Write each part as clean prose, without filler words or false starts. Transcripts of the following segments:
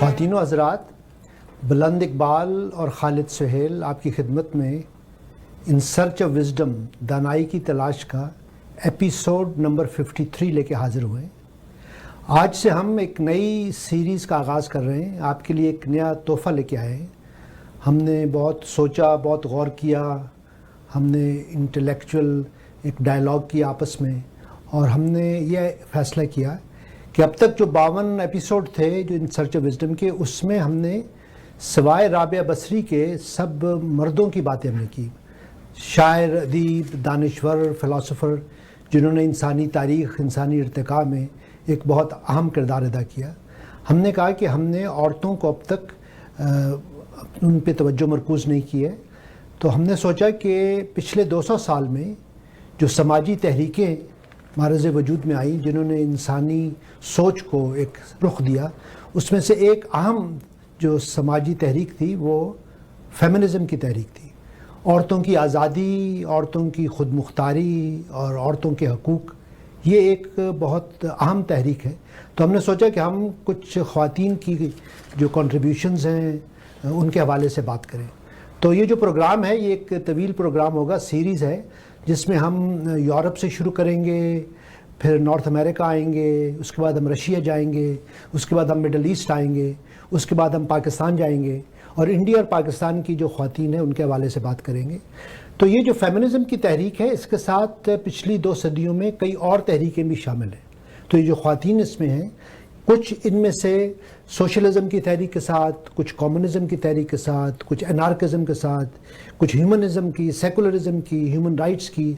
خواتین و حضرات، بلند اقبال اور خالد سہیل آپ کی خدمت میں ان سرچ آف وزڈم، دانائی کی تلاش کا ایپیسوڈ نمبر 53 لے کے حاضر ہوئے ہیں۔ آج سے ہم ایک نئی سیریز کا آغاز کر رہے ہیں، آپ کے لیے ایک نیا تحفہ لے کے آئے ہیں۔ ہم نے بہت سوچا، بہت غور کیا، ہم نے انٹلیکچول ایک ڈائلاگ کیا آپس میں، اور ہم نے یہ فیصلہ کیا کہ اب تک جو 52 ایپیسوڈ تھے جو ان سرچ آف وزڈم کے، اس میں ہم نے سوائے رابعہ بصری کے سب مردوں کی باتیں ہم نے کی، شاعر، ادیب، دانشور، فلاسفر، جنہوں نے انسانی تاریخ، انسانی ارتقاء میں ایک بہت اہم کردار ادا کیا۔ ہم نے کہا کہ ہم نے عورتوں کو اب تک ان پہ توجہ مرکوز نہیں کی ہے، تو ہم نے سوچا کہ پچھلے 200 سال میں جو سماجی تحریکیں معرض وجود میں آئیں، جنہوں نے انسانی سوچ کو ایک رخ دیا، اس میں سے ایک اہم جو سماجی تحریک تھی وہ فیمنزم کی تحریک تھی۔ عورتوں کی آزادی، عورتوں کی خود مختاری اور عورتوں کے حقوق، یہ ایک بہت اہم تحریک ہے۔ تو ہم نے سوچا کہ ہم کچھ خواتین کی جو کنٹریبیوشنز ہیں ان کے حوالے سے بات کریں۔ تو یہ جو پروگرام ہے یہ ایک طویل پروگرام ہوگا، سیریز ہے، جس میں ہم یورپ سے شروع کریں گے، پھر نارتھ امریکہ آئیں گے، اس کے بعد ہم رشیا جائیں گے، اس کے بعد ہم مڈل ایسٹ آئیں گے، اس کے بعد ہم پاکستان جائیں گے، اور انڈیا اور پاکستان کی جو خواتین ہیں ان کے حوالے سے بات کریں گے۔ تو یہ جو فیمنزم کی تحریک ہے، اس کے ساتھ پچھلی 2 صدیوں میں کئی اور تحریکیں بھی شامل ہیں۔ تو یہ جو خواتین اس میں ہیں، کچھ ان میں سے سوشلزم کی تحریک کے ساتھ، کچھ کمیونزم کی تحریک کے ساتھ، کچھ انارکزم کے ساتھ، کچھ ہیومنزم کی، سیکولرزم کی، ہیومن رائٹس کی،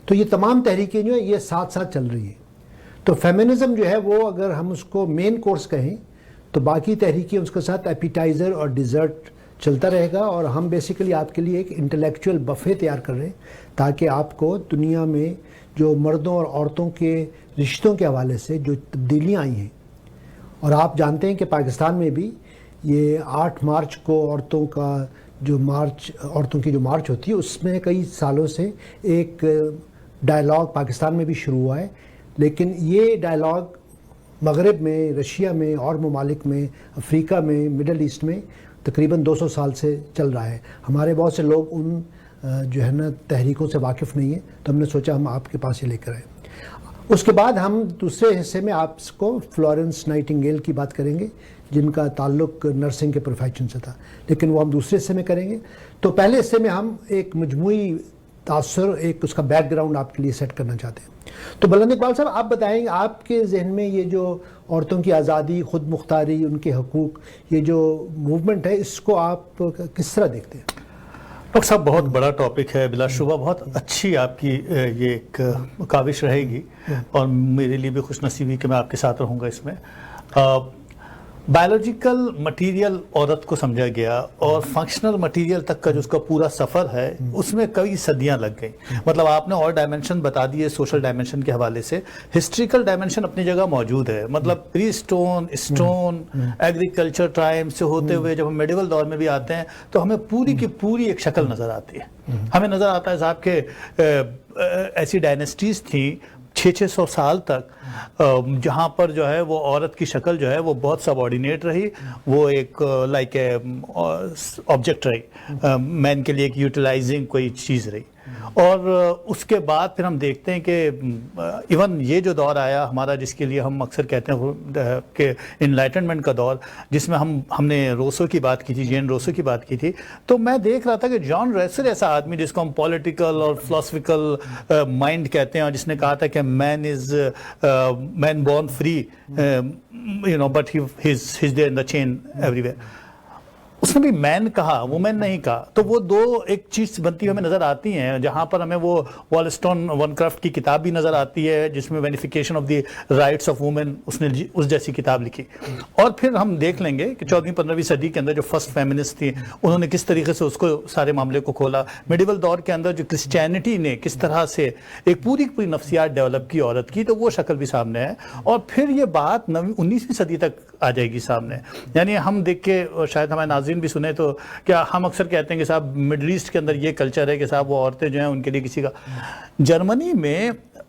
تو یہ تمام تحریکیں جو ہیں یہ ساتھ ساتھ چل رہی ہیں۔ تو فیمنزم جو ہے وہ اگر ہم اس کو مین کورس کہیں تو باقی تحریکیں اس کے ساتھ ایپیٹائزر اور ڈیزرٹ چلتا رہے گا، اور ہم بیسیکلی آپ کے لیے ایک انٹلیکچول بفے تیار کر رہے ہیں تاکہ آپ کو دنیا میں جو مردوں اور عورتوں کے رشتوں کے حوالے سے جو تبدیلیاں آئی ہیں، اور آپ جانتے ہیں کہ پاکستان میں بھی یہ 8 مارچ کو عورتوں کی جو مارچ ہوتی ہے، اس میں کئی سالوں سے ایک ڈائلاگ پاکستان میں بھی شروع ہوا ہے، لیکن یہ ڈائلاگ مغرب میں، رشیا میں اور ممالک میں، افریقہ میں، مڈل ایسٹ میں تقریباً 200 سال سے چل رہا ہے۔ ہمارے بہت سے لوگ ان جو ہے نا تحریکوں سے واقف نہیں ہیں، تو ہم نے سوچا ہم آپ کے پاس یہ لے کر آئیں۔ اس کے بعد ہم دوسرے حصے میں آپ کو فلورنس نائٹنگیل کی بات کریں گے، جن کا تعلق نرسنگ کے پروفیشن سے تھا، لیکن وہ ہم دوسرے حصے میں کریں گے۔ تو پہلے حصے میں ہم ایک مجموعی تاثر، ایک اس کا بیک گراؤنڈ آپ کے لیے سیٹ کرنا چاہتے ہیں۔ تو بلند اقبال صاحب، آپ بتائیں گے آپ کے ذہن میں یہ جو عورتوں کی آزادی، خود مختاری، ان کے حقوق، یہ جو موومنٹ ہے، اس کو آپ کس طرح دیکھتے ہیں؟ ڈاکٹر صاحب، بہت بڑا ٹاپک ہے، بلا شبہ بہت اچھی آپ کی یہ ایک کاوش رہے گی، اور میرے لیے بھی خوش نصیبی کہ میں آپ کے ساتھ رہوں گا اس میں۔ بایولوجیکل مٹیریل عورت کو سمجھا گیا، اور فنکشنل مٹیریل تک کا جو اس کا پورا سفر ہے اس میں کئی صدیاں لگ گئیں۔ مطلب آپ نے اور ڈائمنشن بتا دیے سوشل ڈائمنشن کے حوالے سے، ہسٹریکل ڈائمنشن اپنی جگہ موجود ہے۔ مطلب پری اسٹون ایگریکلچر ٹائم سے ہوتے ہوئے جب ہم میڈیول دور میں بھی آتے ہیں تو ہمیں پوری کی پوری ایک شکل نظر آتی ہے۔ ہمیں نظر آتا ہے صاحب کہ ایسی ڈائنسٹیز تھیں 600 سال تک، جہاں پر جو ہے وہ عورت کی شکل جو ہے وہ بہت سب آرڈینیٹ رہی، وہ ایک لائک اے آبجیکٹ رہی، مین کے لیے ایک یوٹیلائزنگ کوئی چیز رہی۔ اور اس کے بعد پھر ہم دیکھتے ہیں کہ ایون یہ جو دور آیا ہمارا، جس کے لیے ہم اکثر کہتے ہیں کہ انلائٹنمنٹ کا دور، جس میں ہم نے روسو کی بات کی تھی، جین روسو کی بات کی تھی، تو میں دیکھ رہا تھا کہ جان ریسر ایسا آدمی جس کو ہم پولیٹیکل اور فلاسفیکل مائنڈ کہتے ہیں، اور جس نے کہا تھا کہ man born free but he is there in the chain everywhere. اس نے بھی مین کہا، وومن نہیں کہا۔ تو وہ دو ایک چیز بنتی ہوئی ہمیں نظر آتی ہیں، جہاں پر ہمیں وہ والسٹون ونکرافٹ کی کتاب بھی نظر آتی ہے جس میں vindication of the rights of woman, اس نے اس جیسی کتاب لکھی۔ اور پھر ہم دیکھ لیں گے کہ 14ویں 15ویں صدی کے اندر جو فرسٹ فیمنسٹ تھی، انہوں نے کس طریقے سے اس کو سارے معاملے کو کھولا۔ میڈیول دور کے اندر جو کرسچینٹی نے کس طرح سے ایک پوری پوری نفسیات ڈیولپ کی عورت کی، تو وہ شکل بھی سامنے ہے۔ اور پھر یہ بات 19ویں صدی تک آ جائے گی سامنے۔ یعنی ہم دیکھ کے شاید ہمارے ناظرین بھی سنیں تو کیا ہم اکثر کہتے ہیں کہ صاحب مڈل ایسٹ کے اندر یہ کلچر ہے کہ صاحب وہ عورتیں جو ہیں ان کے لیے کسی کا، جرمنی میں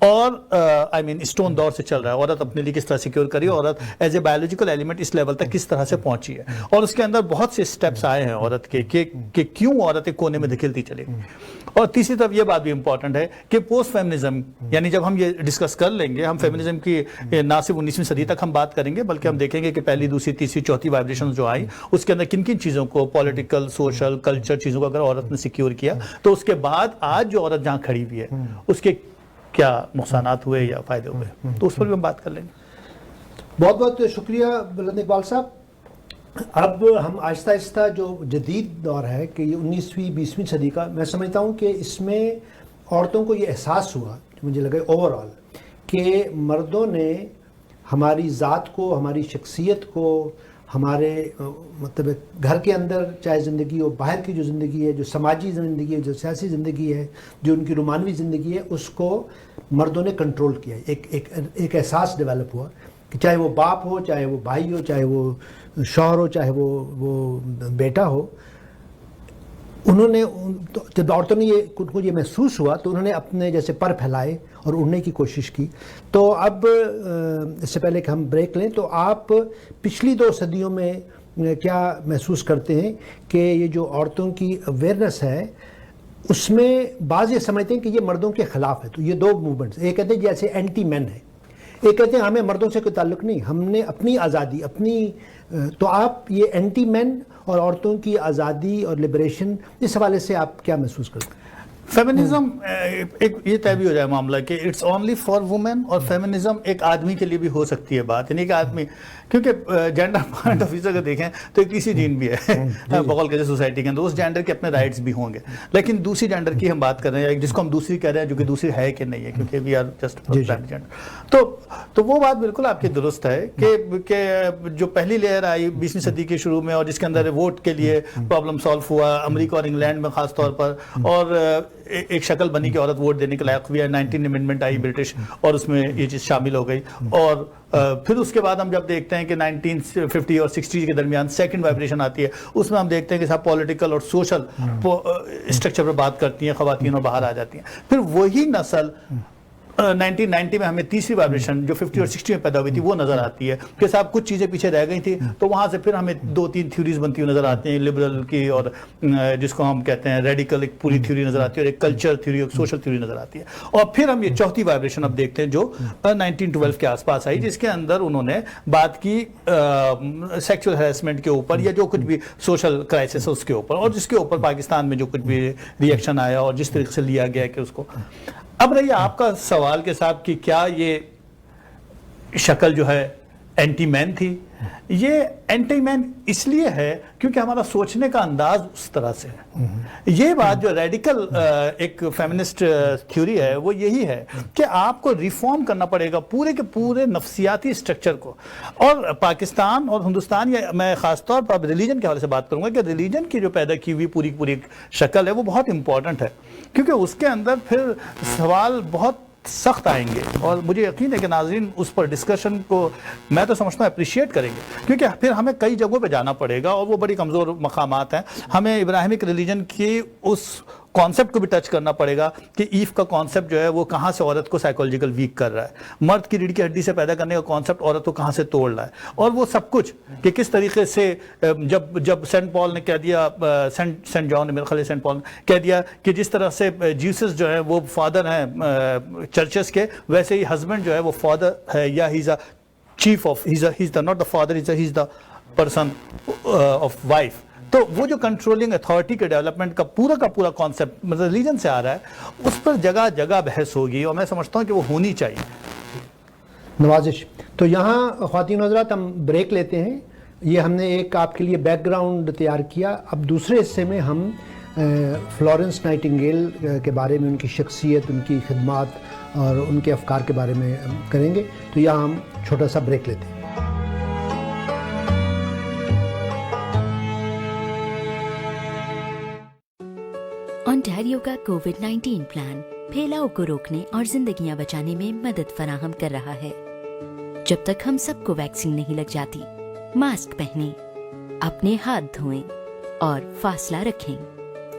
اور آئی مین اسٹون دور سے چل رہا ہے. عورت اپنے لیے کس طرح سیکیور کری, عورت ایز اے بایولوجیکل ایلیمنٹ اس لیول تک کس طرح سے پہنچی ہے, اور اس کے اندر بہت سے اسٹیپس آئے ہیں عورت کے کہ کیوں عورت ایک کونے میں دھکیلتی چلے گی. اور تیسری طرف یہ بات بھی امپورٹنٹ ہے کہ پوسٹ فیمنزم, یعنی جب ہم یہ ڈسکس کر لیں گے, ہم فیمنزم کی نہ صرف 19ویں صدی تک ہم بات کریں گے, بلکہ ہم دیکھیں گے کہ پہلی, دوسری, تیسری, چوتھی وائبریشن جو آئی اس کے اندر کن کن چیزوں کو, پولیٹیکل, سوشل, کلچر چیزوں کو اگر عورت نے سیکیور کیا, تو اس کے بعد آج جو عورت جہاں کھڑی ہوئی ہے اس کے کیا نقصانات ہوئے یا فائدے ہوئے, تو اس پر بھی ہم بات کر لیں گے. بہت بہت شکریہ بلند اقبال صاحب. اب ہم آہستہ آہستہ جو جدید دور ہے کہ یہ 19ویں 20ویں صدی کا, میں سمجھتا ہوں کہ اس میں عورتوں کو یہ احساس ہوا, مجھے لگا اوور آل, کہ مردوں نے ہماری ذات کو, ہماری شخصیت کو, ہمارے مطلب گھر کے اندر چاہے زندگی ہو, باہر کی جو زندگی ہے, جو سماجی زندگی ہے, جو سیاسی زندگی ہے, جو ان کی رومانوی زندگی ہے, اس کو مردوں نے کنٹرول کیا. ایک احساس ڈیولپ ہوا کہ چاہے وہ باپ ہو, چاہے وہ بھائی ہو, چاہے وہ شوہر ہو, چاہے وہ بیٹا ہو, انہوں نے جب عورتوں نے کو یہ محسوس ہوا تو انہوں نے اپنے جیسے پر پھیلائے اور اڑنے کی کوشش کی. تو اب اس سے پہلے کہ ہم بریک لیں, تو آپ پچھلی 2 صدیوں میں کیا محسوس کرتے ہیں کہ یہ جو عورتوں کی اویئرنیس ہے اس میں بعض یہ سمجھتے ہیں کہ یہ مردوں کے خلاف ہے. تو یہ 2 موومنٹس, ایک کہتے ہیں جیسے اینٹی مین ہے, ایک کہتے ہیں ہمیں مردوں سے کوئی تعلق نہیں, ہم نے اپنی آزادی اپنی. تو آپ یہ اینٹی مین اور عورتوں کی آزادی اور لبریشن, اس حوالے سے آپ کیا محسوس کرتے ہیں؟ فیمنزم ایک یہ طے بھی ہو جائے معاملہ کہ اٹس اونلی فار وومن, اور فیمنزم ایک آدمی کے لیے بھی ہو سکتی ہے بات, یعنی کہ آدمی, کیونکہ جینڈر پوائنٹ آف ویو سے اگر دیکھیں تو ایک تیسری جین بھی ہے بغل کے سوسائٹی کے اندر, اس جینڈر کے اپنے رائٹس بھی ہوں گے, لیکن دوسری جینڈر کی ہم بات کر رہے ہیں جس کو ہم دوسری کہہ رہے ہیں, جو کہ دوسری ہے کہ نہیں ہے, کیونکہ وی آر جسٹ جینڈر. تو وہ بات بالکل آپ کی درست ہے کہ جو پہلی لیئر آئی 20ویں صدی کے شروع میں, اور جس کے اندر ووٹ کے لیے پرابلم سالو ہوا امریکہ اور انگلینڈ میں خاص طور پر, اور ایک شکل بنی کہ عورت ووٹ دینے کے لائق ہوئی ہے, 19 امینڈمنٹ آئی برٹش, اور اس میں یہ چیز شامل ہو گئی. اور پھر اس کے بعد ہم جب دیکھتے ہیں کہ 1950 اور 60 کے درمیان سیکنڈ وائبریشن آتی ہے, اس میں ہم دیکھتے ہیں کہ صاحب پولیٹیکل اور سوشل اسٹرکچر پر بات کرتی ہیں خواتین اور باہر آ جاتی ہیں. پھر وہی نسل 1990 میں ہمیں تیسری وائبریشن جو 50 اور 60 میں پیدا ہوئی تھی وہ نظر آتی ہے کہ صاحب کچھ چیزیں پیچھے رہ گئی تھی, تو وہاں سے پھر ہمیں 2-3 تھیوریز بنتی ہوئی نظر آتی ہیں, لبرل کی, اور جس کو ہم کہتے ہیں ریڈیکل, ایک پوری تھیوری نظر آتی ہے, اور ایک کلچر تھیوری, ایک سوشل تھیوری نظر آتی ہے. اور پھر ہم یہ چوتھی وائبریشن اب دیکھتے ہیں جو 1912 کے آس پاس آئی, جس کے اندر انہوں نے بات کی سیکچول ہیراسمنٹ کے اوپر, یا جو کچھ بھی سوشل کرائسس ہے اس کے اوپر, اور جس کے اوپر پاکستان میں جو کچھ بھی ری ایکشن آیا اور جس طریقے سے لیا گیا کہ اس کو. اب رہی آپ کا سوال کے ساتھ کہ کیا یہ شکل جو ہے اینٹی مین تھی, یہ اینٹی مین اس لیے ہے کیونکہ ہمارا سوچنے کا انداز اس طرح سے ہے. یہ بات جو ریڈیکل ایک فیمنسٹ تھیوری ہے وہ یہی ہے کہ آپ کو ریفارم کرنا پڑے گا پورے کے پورے نفسیاتی اسٹرکچر کو. اور پاکستان اور ہندوستان, یا میں خاص طور پر ریلیجن کے حوالے سے بات کروں گا کہ ریلیجن کی جو پیدا کی ہوئی پوری شکل ہے وہ بہت امپورٹنٹ ہے, کیونکہ اس کے اندر پھر سوال بہت سخت آئیں گے, اور مجھے یقین ہے کہ ناظرین اس پر ڈسکشن کو میں تو سمجھتا ہوں اپریشیٹ کریں گے, کیونکہ پھر ہمیں کئی جگہوں پہ جانا پڑے گا, اور وہ بڑی کمزور مقامات ہیں. ہمیں ابراہیمک ریلیجن کی اس کانسیپٹ کو بھی ٹچ کرنا پڑے گا کہ ایف کا کانسیپٹ جو ہے وہ کہاں سے عورت کو سائیکولوجیکل ویک کر رہا ہے, مرد کی ریڑھ کی ہڈی سے پیدا کرنے کا کانسیپٹ عورت کو کہاں سے توڑ رہا ہے, اور وہ سب کچھ کہ کس طریقے سے جب سینٹ پال نے کہہ دیا, سینٹ جان نے, میرے خیال سینٹ پال نے کہہ دیا کہ جس طرح سے جیسس جو ہے وہ فادر ہیں چرچز کے, ویسے ہی ہسبینڈ جو ہے وہ فادر ہے, یا he is a chief of, he is the not the father, he is the person of wife. تو وہ جو کنٹرولنگ اتھارٹی کے ڈیولپمنٹ کا پورا کانسیپٹ مطلب ریلیجن سے آ رہا ہے, اس پر جگہ جگہ بحث ہوگی, اور میں سمجھتا ہوں کہ وہ ہونی چاہیے. نوازش. تو یہاں خواتین حضرات ہم بریک لیتے ہیں. یہ ہم نے ایک آپ کے لیے بیک گراؤنڈ تیار کیا. اب دوسرے حصے میں ہم فلورنس نائٹنگیل کے بارے میں, ان کی شخصیت, ان کی خدمات اور ان کے افکار کے بارے میں کریں گے. تو یہاں ہم چھوٹا سا بریک لیتے ہیں. اونٹاریو کا کووڈ-19 پلان پھیلاؤ کو روکنے اور زندگیاں بچانے میں مدد فراہم کر رہا ہے. جب تک ہم سب کو ویکسین نہیں لگ جاتی, ماسک پہنیں, اپنے ہاتھ دھوئیں اور فاصلہ رکھیں.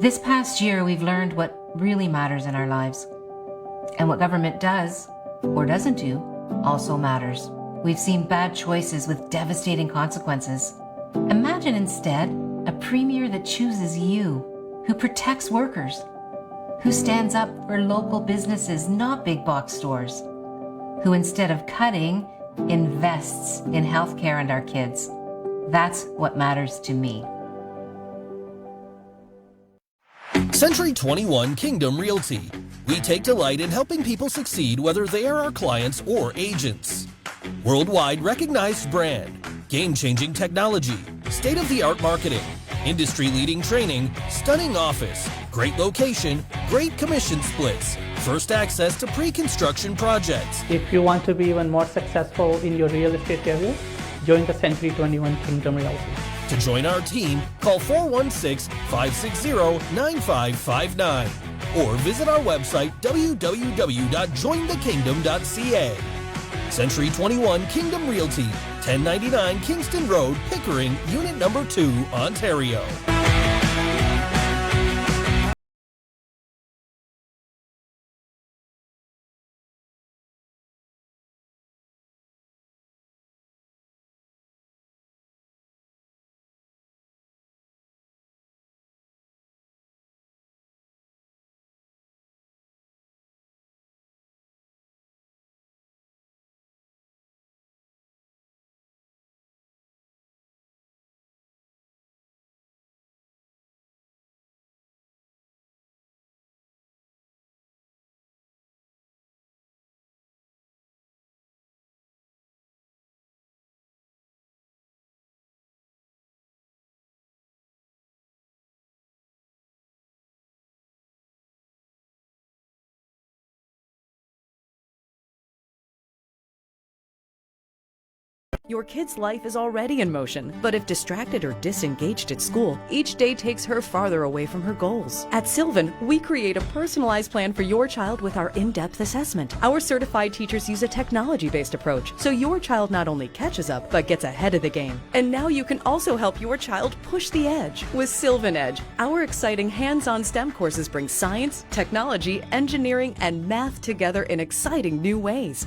This past year, we've learned what really matters in our lives. And what government does or doesn't do also matters. We've seen bad choices with devastating consequences. Imagine instead a premier that chooses you, who protects workers, who stands up for local businesses, not big box stores, who instead of cutting, invests in healthcare and our kids. That's what matters to me. Century 21 Kingdom Realty. We take delight in helping people succeed, whether they are our clients or agents. Worldwide recognized brand, game-changing technology, state-of-the-art marketing, industry-leading training, stunning office, great location, great commission splits, first access to pre-construction projects. If you want to be even more successful in your real estate career, join the Century 21 Kingdom Realty. To join our team, call 416-560-9559 or visit our website www.jointhekingdom.ca. Century 21 Kingdom Realty, 1099 Kingston Road, Pickering, Unit Number 2, Ontario. Your kid's life is already in motion, but if distracted or disengaged at school, each day takes her farther away from her goals. At Sylvan, we create a personalized plan for your child with our in-depth assessment. Our certified teachers use a technology-based approach, so your child not only catches up, but gets ahead of the game. And now you can also help your child push the edge with Sylvan Edge. Our exciting hands-on STEM courses bring science, technology, engineering, and math together in exciting new ways.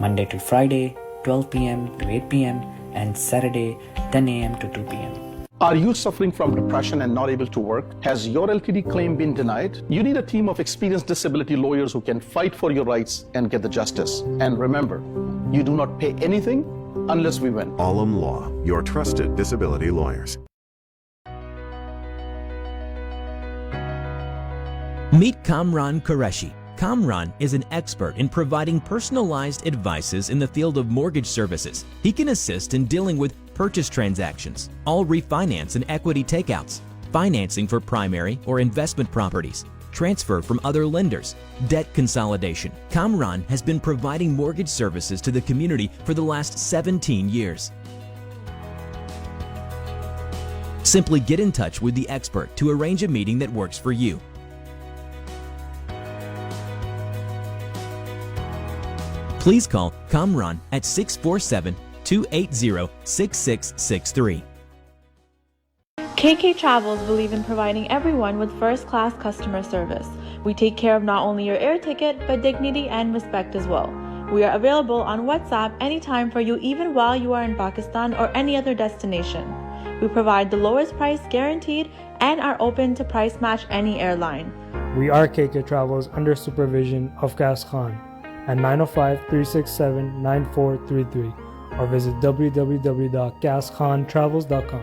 Monday to Friday 12 p.m. to 8 p.m. and Saturday 10 a.m. to 2 p.m. Are you suffering from depression and not able to work? Has your LTD claim been denied? You need a team of experienced disability lawyers who can fight for your rights and get the justice. And remember, you do not pay anything unless we win. Alam Law, your trusted disability lawyers. Meet Kamran Qureshi. Kamran is an expert in providing personalized advices in the field of mortgage services. He can assist in dealing with purchase transactions, all refinance and equity takeouts, financing for primary or investment properties, transfer from other lenders, debt consolidation. Kamran has been providing mortgage services to the community for the last 17 years. Simply get in touch with the expert to arrange a meeting that works for you. Please call Kamran at 647-280-6663. KK Travels believe in providing everyone with first-class customer service. We take care of not only your air ticket, but dignity and respect as well. We are available on WhatsApp anytime for you, even while you are in Pakistan or any other destination. We provide the lowest price guaranteed and are open to price match any airline. We are KK Travels under supervision of Qais Khan at 905-367-9433 or visit www.qaiskhan.travels.com.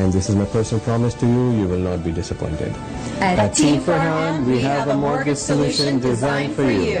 and this is my personal promise to you, you will not be disappointed. At Team Farhan, we have a mortgage solution designed for you.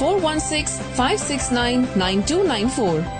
416-569-9294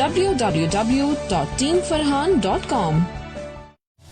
www.teamfarhan.com।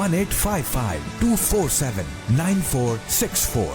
1855-247-9464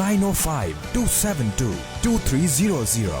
905-272-2300।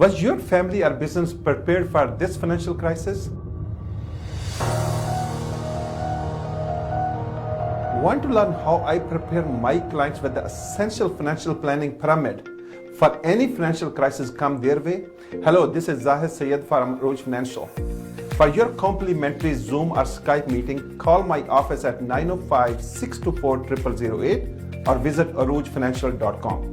Was your family or business prepared for this financial crisis? Want to learn how I prepare my clients with the essential financial planning pyramid for any financial crisis come their way? Hello, this is Zahid Sayed from Arooj Financial. For your complimentary Zoom or Skype meeting, call my office at 905-624-0008 or visit aroojfinancial.com.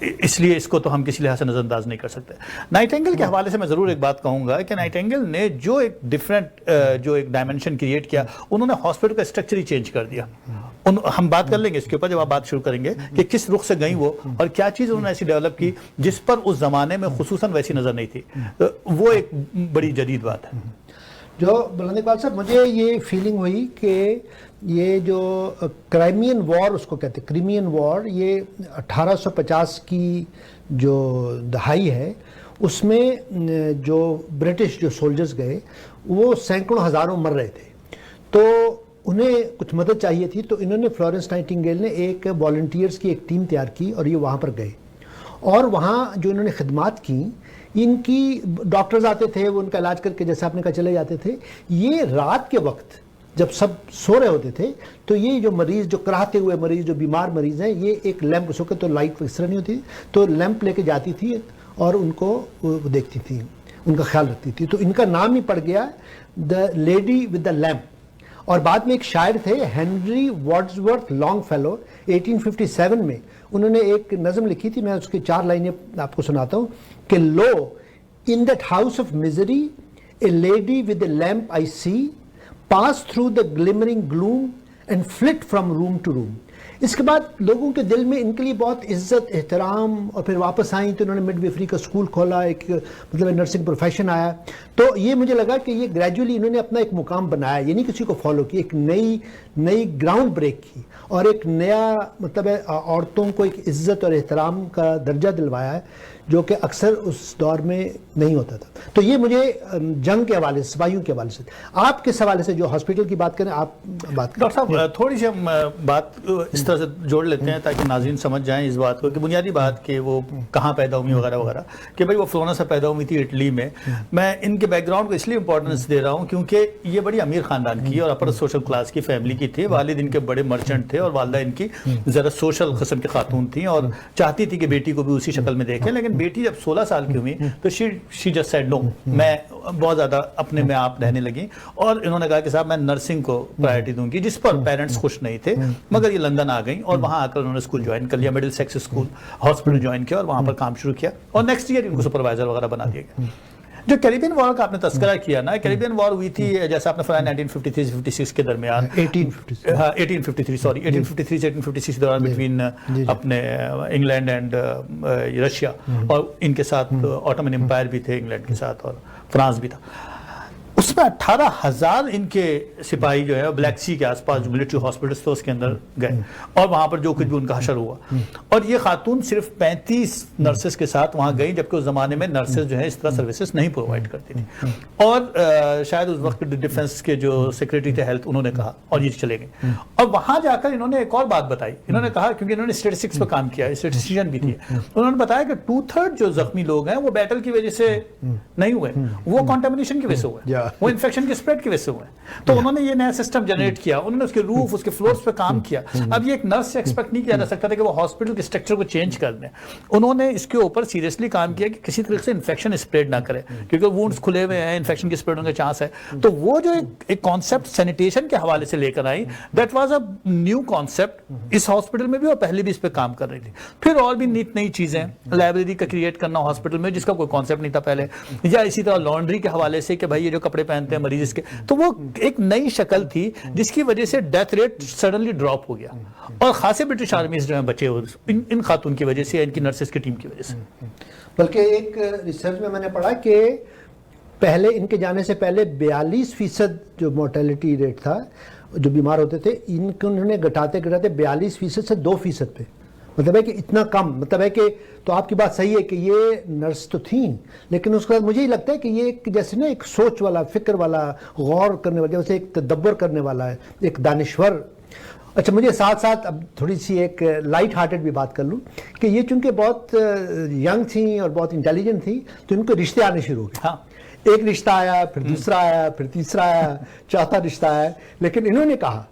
اس لیے اس کو تو ہم کسی لحاظ سے نظر انداز نہیں کر سکتے. نائٹنگل کے حوالے سے میں ضرور ایک بات کہوں گا کہ نائٹنگل نے جو ایک ڈفرینٹ جو ایک ڈائمنشن کریٹ کیا, انہوں نے ہاسپٹل کا اسٹرکچر ہی چینج کر دیا. ہم بات کر لیں گے اس کے اوپر جب آپ بات شروع کریں گے کہ کس رخ سے گئیں وہ اور کیا چیز انہوں نے ایسی ڈیولپ کی جس پر اس زمانے میں خصوصاً ویسی نظر نہیں تھی. وہ ایک بڑی جدید بات ہے. جو بلند اقبال صاحب, مجھے یہ فیلنگ ہوئی کہ یہ جو کرائمین وار اس کو کہتے ہیں, کریمین وار, یہ 1850 کی جو دہائی ہے اس میں جو برٹش جو سولجرز گئے وہ سینکڑوں ہزاروں مر رہے تھے, تو انہیں کچھ مدد چاہیے تھی. تو انہوں نے فلورنس نائٹنگیل نے ایک والنٹیئرز کی ایک ٹیم تیار کی اور یہ وہاں پر گئے, اور وہاں جو انہوں نے خدمات کی, ان کی ڈاکٹرز آتے تھے, وہ ان کا علاج کر کے جیسے آپ نے کہا چلے جاتے تھے. یہ رات کے وقت جب سب سو رہے ہوتے تھے تو یہ جو مریض, جو کراہتے ہوئے مریض, جو بیمار مریض ہیں, یہ ایک لیمپ, اس وقت تو لائٹ اس طرح نہیں ہوتی, تو لیمپ لے کے جاتی تھی اور ان کو دیکھتی تھی, ان کا خیال رکھتی تھی. تو ان کا نام ہی پڑ گیا the lady with the lamp. اور بعد میں ایک شاعر تھے ہنری واڈزورتھ لانگ فیلو, 1857 میں انہوں نے ایک نظم لکھی تھی, میں اس کی 4 لائنیں آپ کو سناتا ہوں کہ لو in that house of misery a lady with a lamp I see pass through the glimmering gloom and flit from room to room. اس کے بعد لوگوں کے دل میں ان کے لیے بہت عزت احترام, اور پھر واپس آئیں تو انہوں نے مڈ ویفری کا اسکول کھولا, ایک مطلب نرسنگ پروفیشن آیا. تو یہ مجھے لگا کہ یہ گریجولی انہوں نے اپنا ایک مقام بنایا, یہ نہیں کسی کو فالو کی, ایک نئی گراؤنڈ بریک کی اور ایک نیا مطلب ہے عورتوں کو ایک عزت اور احترام کا درجہ دلوایا ہے جو کہ اکثر اس دور میں نہیں ہوتا تھا. تو یہ مجھے جنگ کے حوالے سے, سپاہیوں کے حوالے سے. آپ کس حوالے سے جو ہاسپٹل کی بات کریں, آپ بات کریں. ڈاکٹر صاحب تھوڑی سی ہم بات اس طرح سے جوڑ لیتے ہیں تاکہ ناظرین سمجھ جائیں اس بات کو کہ بنیادی بات کہ وہ کہاں پیدا ہوئی وغیرہ وغیرہ, کہ بھئی وہ فلورنس سے پیدا ہوئی تھی اٹلی میں. میں ان کے بیک گراؤنڈ کو اس لیے امپورٹنس دے رہا ہوں کیونکہ یہ بڑی امیر خاندان کی اور اپر سوشل کلاس کی فیملی کی تھی. والد ان کے بڑے مرچنٹ تھے اور والدہ ان کی ذرا سوشل قسم کی خاتون تھیں اور چاہتی تھی کہ بیٹی کو بھی اسی شکل میں دیکھیں. لیکن بیٹی جب 16 سال کی ہوئی تو she just said no, میں بہت زیادہ اپنے میں آپ رہنے لگی, اور انہوں نے کہا کہ صاحب میں نرسنگ کو پرائرٹی دوں گی, جس پر پیرنٹس خوش نہیں تھے. مگر یہ لندن آ گئیں اور وہاں آ کر انہوں نے اسکول جوائن کر لیا, Middlesex school, hospital join کیا اور وہاں پر کام شروع کیا, اور نیکسٹ ایئر ان کو سپروائزر وغیرہ بنا دیا گیا. جو کیریبین وار کا آپ نے تذکرہ کیا نا, کیریبین وار ہوئی تھی جیسا آپ نے فرمایا 1953-56 کے درمیان, 1853 سوری 1853 سے 1856 کے دوران بٹوین اپنے انگلینڈ اینڈ رشیا, اور ان کے ساتھ آٹومن امپائر بھی تھے انگلینڈ کے ساتھ, اور فرانس بھی تھا. اس میں 18,000 ان کے سپاہی جو ہے بلیک سی کے آس پاس جو ملٹری ہاسپٹلس تھے اس کے اندر گئے, اور وہاں پر جو کچھ بھی ان کا حشر ہوا. اور یہ خاتون صرف 35 نرسز کے ساتھ وہاں گئی, جبکہ اس زمانے میں نرسز جو ہے اس طرح سروسز نہیں پرووائڈ کرتی تھی. اور شاید اس وقت ڈیفنس کے جو سیکریٹری تھے ہیلتھ, انہوں نے کہا اور یہ چلے گئے. اور وہاں جا کر انہوں نے ایک اور بات بتائی. انہوں نے کہا, کیونکہ انہوں نے اسٹیٹسٹکس پہ کام کیا, اسٹیٹسٹیشین بھی تھی, انہوں نے بتایا کہ 2/3 جو زخمی لوگ ہیں وہ بیٹل کی وجہ سے نہیں ہوئے, وہ کنٹامینیشن کی وجہ سے ہوئے, وہ انفیکشن کی اسپریڈ کی وجہ سے ہوئے. تو انہوں نے یہ نیا سسٹم جنریٹ کیا, انہوں نے اس کے روف, اس کے فلورز پہ کام کیا. اب یہ ایک نرس سے ایکسپیکٹ نہیں کیا جا سکتا تھا کہ وہ ہاسپٹل کے اسٹرکچر کو چینج کر دیں. انہوں نے اس کے اوپر سیریسلی کام کیا کہ کسی طریقے سے انفیکشن اسپریڈ نہ کرے, کیونکہ وونڈز کھلے ہوئے ہیں, انفیکشن کی اسپریڈ ہونے کا چانس ہے. تو وہ جو ایک کانسیپٹ سینیٹیشن کے حوالے سے لے کر آئی, that was a new concept اس ہاسپٹل میں بھی, اور پہلے بھی اس پہ کام کر رہی تھی. پھر اور بھی نئی چیزیں, لائبریری کا کریٹ کرنا ہاسپٹل میں جس کا کوئی کانسیپٹ نہیں تھا پہلے, یا اسی طرح لانڈری کے حوالے سے کہ بھائی یہ جو کپڑے پہنتے ہیں مریض کے, تو وہ ایک نئی شکل تھی جس کی وجہ سے ڈیتھ ریٹ سڈنلی ڈراپ ہو گیا. اور خاصے برٹش آرمیز جو ہیں بچے ان خاتون کی وجہ سے, ان کی نرسز کی ٹیم کی وجہ سے. بلکہ ایک ریسرچ میں نے پڑھا کہ پہلے ان کے جانے سے پہلے 42% جو مورٹیلٹی ریٹ تھا, جو بیمار ہوتے تھے, ان کو انہوں نے گھٹاتے 42% سے 2% پہ. مطلب ہے کہ اتنا کم, مطلب ہے کہ تو آپ کی بات صحیح ہے کہ یہ نرس تو تھیں, لیکن اس کے بعد مجھے ہی لگتا ہے کہ یہ ایک جیسے نا ایک سوچ والا, فکر والا, غور کرنے والا, جیسے ایک تدبر کرنے والا ہے, ایک دانشور. اچھا, مجھے ساتھ ساتھ اب تھوڑی سی ایک لائٹ ہارٹڈ بھی بات کر لوں کہ یہ چونکہ بہت ینگ تھیں اور بہت انٹیلیجنٹ تھیں, تو ان کو رشتے آنے شروع ہو گئے. ہاں, ایک رشتہ آیا, پھر دوسرا آیا, پھر تیسرا آیا, چوتھا رشتہ آیا. لیکن انہوں نے کہا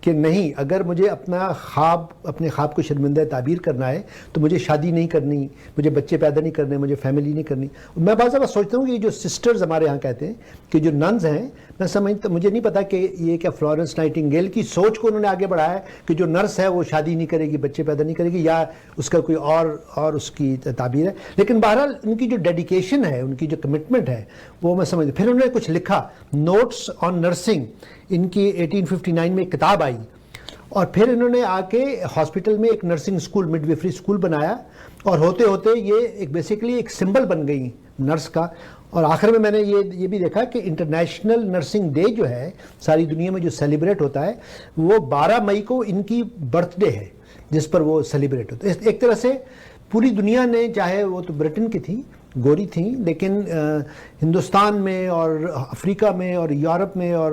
کہ نہیں, اگر مجھے اپنے خواب کو شرمندہ تعبیر کرنا ہے تو مجھے شادی نہیں کرنی, مجھے بچے پیدا نہیں کرنے, مجھے فیملی نہیں کرنی. میں بعض دفعہ سوچتا ہوں کہ یہ جو سسٹرز ہمارے یہاں کہتے ہیں کہ جو ننز ہیں, میں سمجھتا, مجھے نہیں پتا کہ یہ کیا فلورنس نائٹنگیل کی سوچ کو انہوں نے آگے بڑھایا ہے کہ جو نرس ہے وہ شادی نہیں کرے گی, بچے پیدا نہیں کرے گی, یا اس کا کوئی اور اس کی تعبیر ہے. لیکن بہرحال ان کی جو ڈیڈیکیشن ہے, ان کی جو کمٹمنٹ ہے, وہ میں سمجھتا. پھر انہوں نے کچھ لکھا, نوٹس آن نرسنگ, ان کی 1859 میں ایک کتاب آئی, اور پھر انہوں نے آ کے ہاسپٹل میں ایک نرسنگ اسکول, مڈ ویفری اسکول بنایا, اور ہوتے ہوتے یہ ایک بیسیکلی ایک سمبل بن گئی نرس کا. اور آخر میں نے یہ بھی دیکھا کہ انٹرنیشنل نرسنگ ڈے جو ہے ساری دنیا میں جو سیلیبریٹ ہوتا ہے, وہ 12 مئی کو ان کی برتھ ڈے ہے جس پر وہ سیلیبریٹ ہوتا ہے. ایک طرح سے پوری دنیا نے, چاہے وہ تو برٹن کی تھی, گوری تھیں, لیکن ہندوستان میں اور افریقہ میں اور یورپ میں اور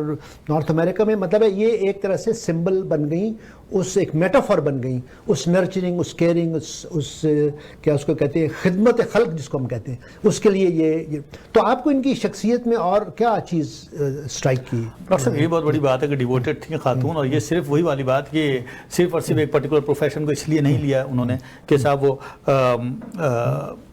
نارتھ امریکہ میں, مطلب ہے یہ ایک طرح سے سمبل بن گئیں, اس ایک میٹافور بن گئیں, اس نرچرنگ, اس کیئرنگ, اس کیا اس کو کہتے ہیں, خدمت خلق جس کو ہم کہتے ہیں, اس کے لیے یہ. تو آپ کو ان کی شخصیت میں اور کیا چیز اسٹرائک کی؟ ڈاکٹر صاحب یہ بہت بڑی بات ہے کہ ڈیووٹیڈ تھیں خاتون, اور یہ صرف وہی والی بات کہ صرف اور صرف ایک پرٹیکولر پروفیشن کو اس لیے نہیں لیا انہوں نے کہ صاحب وہ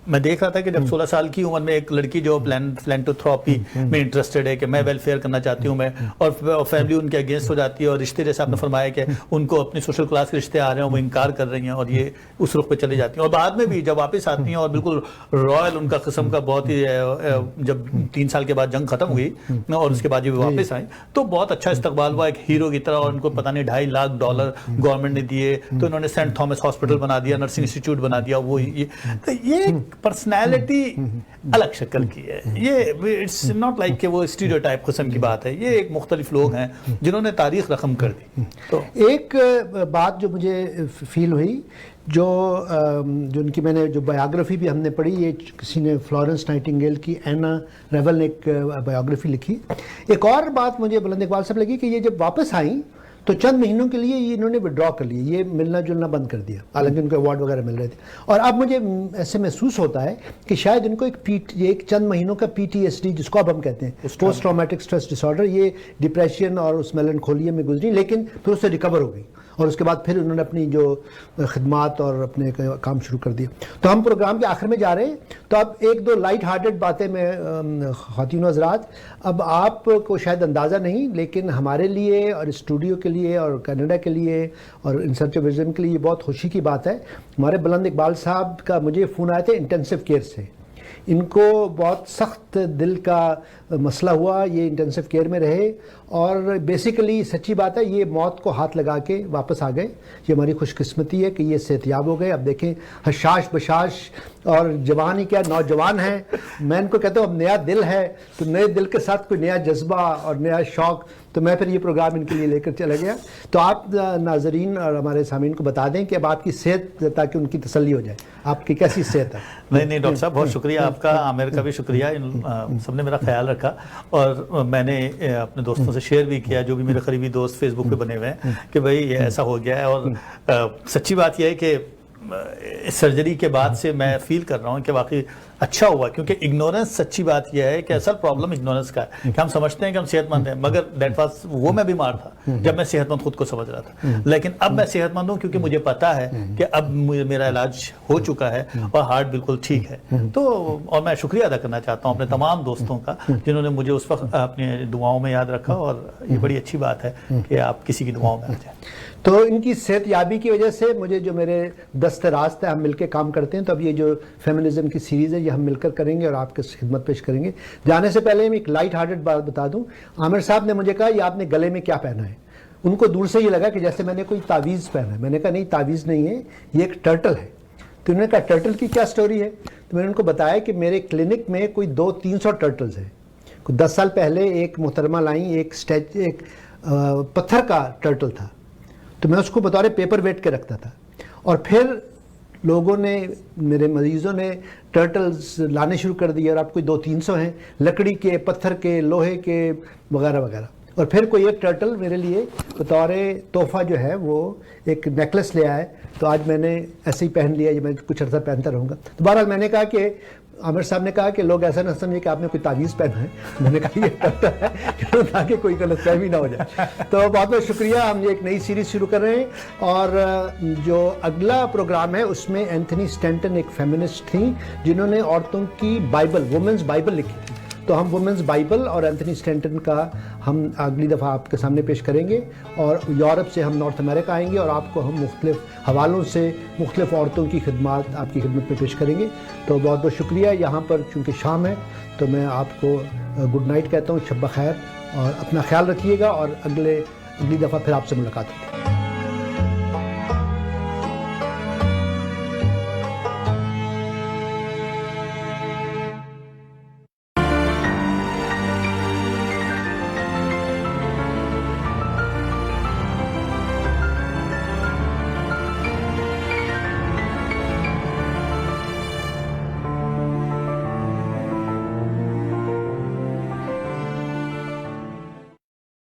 میں دیکھ رہا تھا کہ جب 16 سال کی عمر میں ایک لڑکی جو فلینٹوتھراپی میں انٹرسٹڈ ہے کہ میں ویلفیئر کرنا چاہتی ہوں میں, اور فیملی ان کے اگینسٹ ہو جاتی ہے, اور رشتے جیسے آپ نے فرمایا کہ ان کو اپنی سوشل کلاس کے رشتے آ رہے ہیں, وہ انکار کر رہی ہیں, اور یہ اس رخ پہ چلی جاتی ہیں, اور بعد میں بھی جب واپس آتی ہیں اور بالکل رائل ان کا قسم کا بہت ہی, جب 3 سال کے بعد جنگ ختم ہوئی اور اس کے بعد جب واپس آئیں تو بہت اچھا استقبال ہوا ایک ہیرو کی طرح, اور ان کو پتہ نہیں $2.5 لاکھ گورنمنٹ نے دیے, تو انہوں نے سینٹ تھامس ہاسپٹل بنا دیا, نرسنگ انسٹیٹیوٹ بنا دیا. وہ یہ پرسنالٹی الگ شکل کی ہے, یہ اٹس ناٹ لائک کہ وہ اسٹیریوٹائپ قسم کی بات ہے, یہ ایک مختلف لوگ ہیں جنہوں نے تاریخ رقم کر دی. تو ایک بات جو مجھے فیل ہوئی, جو ان کی میں نے جو بایوگرافی بھی ہم نے پڑھی, یہ کسی نے فلورنس نائٹنگیل کی, اینا ریول نے ایک بایوگرافی لکھی. ایک اور بات مجھے بلند اقبال صاحب لگی کہ یہ جب واپس آئیں تو چند مہینوں کے لیے یہ انہوں نے وڈرا کر لیا, یہ ملنا جلنا بند کر دیا, حالانکہ ان کو ایوارڈ وغیرہ مل رہے تھے. اور اب مجھے ایسے محسوس ہوتا ہے کہ شاید ان کو ایک چند مہینوں کا PTSD جس کو اب ہم کہتے ہیں post traumatic stress dis order, یہ ڈپریشن اور اس میلنکھولیا میں گزری, لیکن پھر اس سے ریکور ہو گئی, اور اس کے بعد پھر انہوں نے اپنی جو خدمات اور اپنے کام شروع کر دیا. تو ہم پروگرام کے آخر میں جا رہے ہیں, تو اب 1-2 لائٹ ہارٹڈ باتیں میں خواتین و حضرات, اب آپ کو شاید اندازہ نہیں, لیکن ہمارے لیے اور اسٹوڈیو کے لیے اور کینیڈا کے لیے اور ان سرچ آف وزڈم کے لیے یہ بہت خوشی کی بات ہے. ہمارے بلند اقبال صاحب کا مجھے فون آیا تھا انٹینسو کیئر سے, ان کو بہت سخت دل کا مسئلہ ہوا, یہ انٹینسو کیئر میں رہے, اور بیسیکلی سچی بات ہے یہ موت کو ہاتھ لگا کے واپس آ گئے. یہ ہماری خوش قسمتی ہے کہ یہ صحت یاب ہو گئے. اب دیکھیں حشاش بشاش اور جوان ہی کیا نوجوان ہیں. میں ان کو کہتا ہوں اب نیا دل ہے, تو نئے دل کے ساتھ کوئی نیا جذبہ اور نیا شوق, تو میں پھر یہ پروگرام ان کے لیے لے کر چلا گیا. تو آپ ناظرین اور ہمارے سامعین کو بتا دیں کہ اب آپ کی صحت, تاکہ ان کی تسلی ہو جائے, آپ کی کیسی صحت ہے؟ نہیں ڈاکٹر صاحب بہت شکریہ آپ کا, عامر کا بھی شکریہ, سب نے میرا خیال رکھا, اور میں نے اپنے دوستوں سے شیئر بھی کیا, جو بھی میرے قریبی دوست فیس بک پہ بنے ہوئے ہیں, کہ بھئی یہ ایسا ہو گیا ہے. اور سچی بات یہ ہے کہ سرجری کے بعد سے میں فیل کر رہا ہوں کہ واقعی اچھا ہوا, کیونکہ اگنورنس, سچی بات یہ ہے کہ اصل پرابلم اگنورنس کا ہے, کہ ہم سمجھتے ہیں کہ ہم صحت مند ہیں, مگر دیٹ واز, وہ میں بیمار تھا جب میں صحت مند خود کو سمجھ رہا تھا, لیکن اب میں صحت مند ہوں کیونکہ مجھے پتا ہے کہ اب میرا علاج ہو چکا ہے اور ہارٹ بالکل ٹھیک ہے. تو اور میں شکریہ ادا کرنا چاہتا ہوں اپنے تمام دوستوں کا جنہوں نے مجھے اس وقت اپنے دعاؤں میں یاد رکھا, اور یہ بڑی اچھی بات ہے کہ آپ کسی کی دعاؤں میں آ جائیں. تو ان کی صحت یابی کی وجہ سے مجھے جو میرے دست راست ہے, ہم مل کے کام کرتے ہیں, تو اب یہ جو فیمنزم کی سیریز ہے یہ ہم مل کر کریں گے اور آپ کی خدمت پیش کریں گے. جانے سے پہلے میں ایک لائٹ ہارٹڈ بات بتا دوں. عامر صاحب نے مجھے کہا یہ آپ نے گلے میں کیا پہنا ہے, ان کو دور سے یہ لگا کہ جیسے میں نے کوئی تعویذ پہنا ہے. میں نے کہا نہیں تعویذ نہیں ہے, یہ ایک ٹرٹل ہے. تو انہوں نے کہا ٹرٹل کی کیا سٹوری ہے؟ تو میں نے ان کو بتایا کہ میرے کلینک میں کوئی 200-300 ٹرٹلز ہیں. 10 سال پہلے ایک محترمہ لائیں, ایک پتھر کا ٹرٹل تھا, تو میں اس کو بطور پیپر ویٹ کے رکھتا تھا, اور پھر لوگوں نے, میرے مریضوں نے ٹرٹلز لانے شروع کر دیے, اور اب کوئی 200-300 ہیں, لکڑی کے, پتھر کے, لوہے کے, وغیرہ وغیرہ. اور پھر کوئی ایک ٹرٹل میرے لیے بطور تحفہ جو ہے وہ ایک نیکلس لے آئے, تو آج میں نے ایسے ہی پہن لیا, یہ میں کچھ عرصہ پہنتا رہوں گا. تو بہرحال میں نے کہا کہ عامر صاحب نے کہا کہ لوگ ایسا نہ سمجھے کہ آپ نے کوئی تعویذ پہنا ہے. میں نے کہا یہ کرتا ہے تاکہ کوئی غلط فہمی نہ ہو جائے. تو بہت بہت شکریہ. ہم ایک نئی سیریز شروع کر رہے ہیں اور جو اگلا پروگرام ہے اس میں اینتھنی اسٹینٹن ایک فیمنسٹ تھیں جنہوں نے عورتوں کی بائبل وومنز بائبل لکھی تھی. تو ہم وومنز بائبل اور اینتھنی اسٹینٹن کا ہم اگلی دفعہ آپ کے سامنے پیش کریں گے. اور یورپ سے ہم نارتھ امریکہ آئیں گے اور آپ کو ہم مختلف حوالوں سے مختلف عورتوں کی خدمات آپ کی خدمت میں پیش کریں گے. تو بہت بہت شکریہ. یہاں پر چونکہ شام ہے تو میں آپ کو گڈ نائٹ کہتا ہوں. شب بخیر اور اپنا خیال رکھیے گا اور اگلی دفعہ پھر آپ سے ملاقات ہوگی.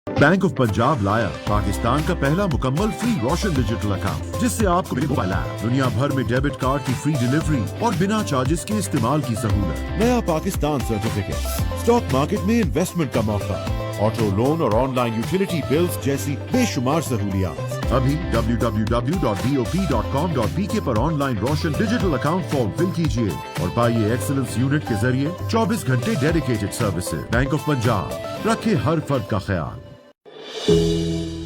بینک آف پنجاب لایا پاکستان کا پہلا مکمل فری روشن ڈیجیٹل اکاؤنٹ جس سے آپ کو موبائل ایپ دنیا بھر میں ڈیبٹ کارڈ کی فری ڈیلیوری اور بنا چارجز کے استعمال کی سہولت. نیا پاکستان سرٹیفکیٹ, اسٹاک مارکیٹ میں انویسٹمنٹ کا موقع, آٹو لون اور آن لائن یوٹیلیٹی بلز جیسی بے شمار سہولیات. ابھی www.bop.com.pk پر آن لائن روشن ڈیجیٹل اکاؤنٹ فارم فل کیجیے اور پائیے ایکسلنس یونٹ کے ذریعے 24 گھنٹے dedicated services. Bank of Punjab, رکھے ہر فرد کا خیال.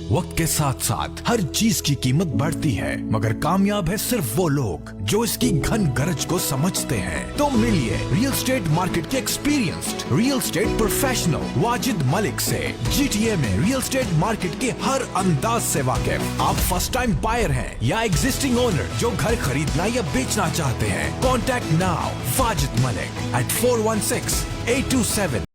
وقت کے ساتھ ساتھ ہر چیز کی قیمت بڑھتی ہے مگر کامیاب ہے صرف وہ لوگ جو اس کی گھن گرج کو سمجھتے ہیں. تو ملیے ریئل اسٹیٹ مارکیٹ کے experienced real estate professional Wajid Malik سے. جی ٹی اے میں ریئل اسٹیٹ مارکیٹ کے ہر انداز سے واقف. آپ فرسٹ ٹائم بائر ہیں یا ایگزسٹنگ اونر جو گھر خریدنا یا بیچنا چاہتے ہیں, contact now Wajid Malik at 416-827